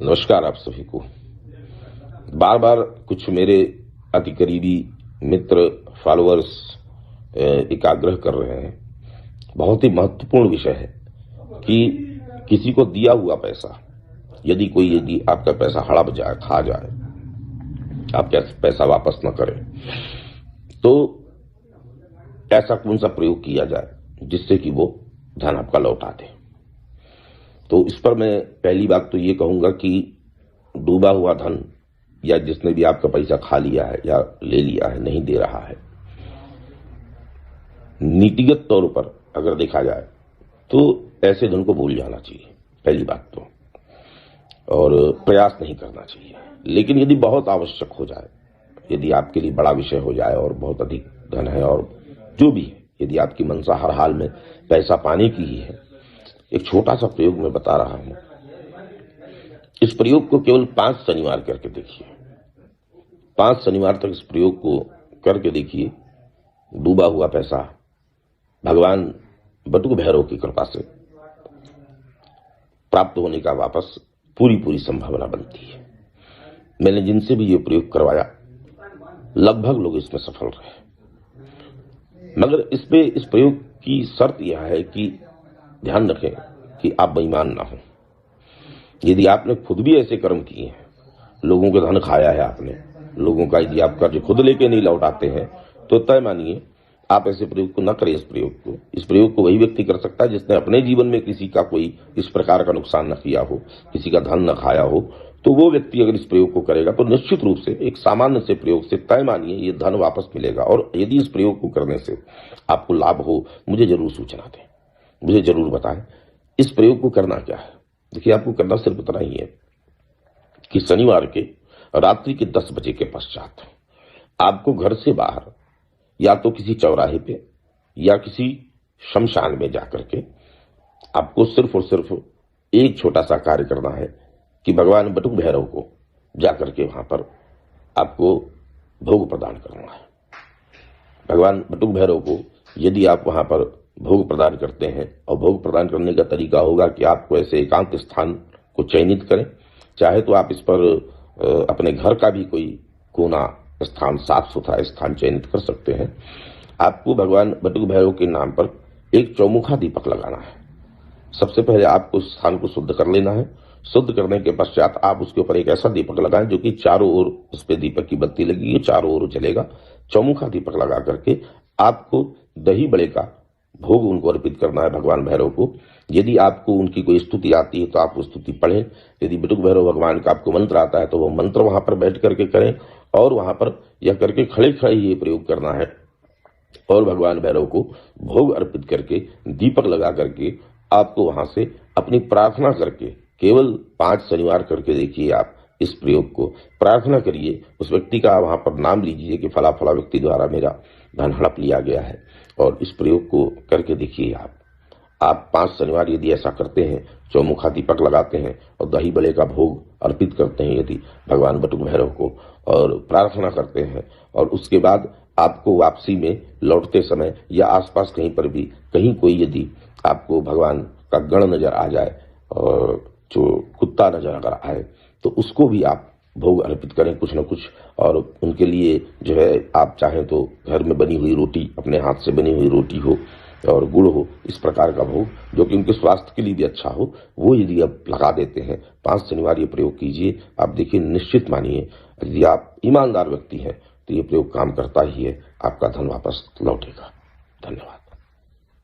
नमस्कार आप सभी को। बार बार कुछ मेरे अति करीबी मित्र फॉलोअर्स एक आग्रह कर रहे हैं। बहुत ही महत्वपूर्ण विषय है कि किसी को दिया हुआ पैसा यदि आपका पैसा हड़प जाए, खा जाए, आपका पैसा वापस न करे, तो ऐसा कौन सा प्रयोग किया जाए जिससे कि वो धन आपका लौटा दे। तो इस पर मैं पहली बात तो ये कहूंगा कि डूबा हुआ धन या जिसने भी आपका पैसा खा लिया है या ले लिया है, नहीं दे रहा है, नीतिगत तौर पर अगर देखा जाए तो ऐसे धन को भूल जाना चाहिए, पहली बात तो, और प्रयास नहीं करना चाहिए। लेकिन यदि बहुत आवश्यक हो जाए, यदि आपके लिए बड़ा विषय हो जाए और बहुत अधिक धन है और जो भी है, यदि आपकी मंशा हर हाल में पैसा पाने की ही है, एक छोटा सा प्रयोग मैं बता रहा हूं। इस प्रयोग को केवल 5 शनिवार करके देखिए। 5 शनिवार तक इस प्रयोग को करके देखिए। डूबा हुआ पैसा भगवान बटुक भैरव की कृपा से प्राप्त होने का वापस पूरी संभावना बनती है। मैंने जिनसे भी ये प्रयोग करवाया, लगभग लोग इसमें सफल रहे। मगर इस प्रयोग की शर्त यह है कि ध्यान रखें कि आप बेईमान ना हो। यदि आपने खुद भी ऐसे कर्म किए हैं, लोगों के धन खाया है आपने, लोगों का यदि आप कर्ज खुद लेके नहीं लौटाते हैं, तो तय मानिए आप ऐसे प्रयोग को न करें। इस प्रयोग को वही व्यक्ति कर सकता है जिसने अपने जीवन में किसी का कोई इस प्रकार का नुकसान न किया हो, किसी का धन न खाया हो। तो वो व्यक्ति अगर इस प्रयोग को करेगा तो निश्चित रूप से एक सामान्य से प्रयोग से तय मानिए ये धन वापस मिलेगा। और यदि इस प्रयोग को करने से आपको लाभ हो, मुझे जरूर सूचना दें, मुझे जरूर बताएं। इस प्रयोग को करना क्या है? देखिए, आपको करना सिर्फ इतना ही है कि शनिवार के रात्रि के 10 बजे के पश्चात आपको घर से बाहर या तो किसी चौराहे पे या किसी शमशान में जाकर के आपको सिर्फ और सिर्फ एक छोटा सा कार्य करना है कि भगवान बटुक भैरव को जाकर के वहां पर आपको भोग प्रदान करना है। भगवान बटुक भैरव को यदि आप वहां पर भोग प्रदान करते हैं, और भोग प्रदान करने का तरीका होगा कि आपको ऐसे एकांत स्थान को चयनित करें। चाहे तो आप इस पर अपने घर का भी कोई कोना स्थान, साफ सुथरा स्थान चयनित कर सकते हैं। आपको भगवान बटुक भैरव के नाम पर एक चौमुखा दीपक लगाना है। सबसे पहले आपको स्थान को शुद्ध कर लेना है। शुद्ध करने के पश्चात आप उसके ऊपर एक ऐसा दीपक लगाएं जो कि चारों ओर उस पर दीपक की बत्ती लगी है, चारों ओर जलेगा। चौमुखा दीपक लगा करके आपको दही बड़े का भोग उनको अर्पित करना है, भगवान भैरव को। यदि आपको उनकी कोई स्तुति आती है तो आप वो स्तुति पढ़ें। यदि बटुक भैरव भगवान का आपको मंत्र आता है तो वो मंत्र वहां पर बैठ करके करें, और वहां पर यह करके खड़े खड़े ये प्रयोग करना है। और भगवान भैरव को भोग अर्पित करके दीपक लगा करके आपको वहां से अपनी प्रार्थना करके केवल 5 शनिवार करके देखिए। आप इस प्रयोग को प्रार्थना करिए, उस व्यक्ति का वहां पर नाम लीजिए कि फला फला व्यक्ति द्वारा मेरा धन हड़प लिया गया है, और इस प्रयोग को करके देखिए। आप 5 शनिवार यदि ऐसा करते हैं, चौमुखा दीपक लगाते हैं और दही बड़े का भोग अर्पित करते हैं यदि भगवान बटुक भैरव को, और प्रार्थना करते हैं, और उसके बाद आपको वापसी में लौटते समय या आसपास कहीं पर भी कहीं कोई यदि आपको भगवान का गण नजर आ जाए और जो कुत्ता नजर अगर आए, तो उसको भी आप भोग अर्पित करें कुछ न कुछ। और उनके लिए जो है, आप चाहें तो घर में बनी हुई रोटी, अपने हाथ से बनी हुई रोटी हो और गुड़ हो, इस प्रकार का भोग जो कि उनके स्वास्थ्य के लिए भी अच्छा हो, वो यदि आप लगा देते हैं, 5 शनिवार ये प्रयोग कीजिए। आप देखिए, निश्चित मानिए, यदि आप ईमानदार व्यक्ति हैं तो ये प्रयोग काम करता ही है, आपका धन वापस लौटेगा। धन्यवाद।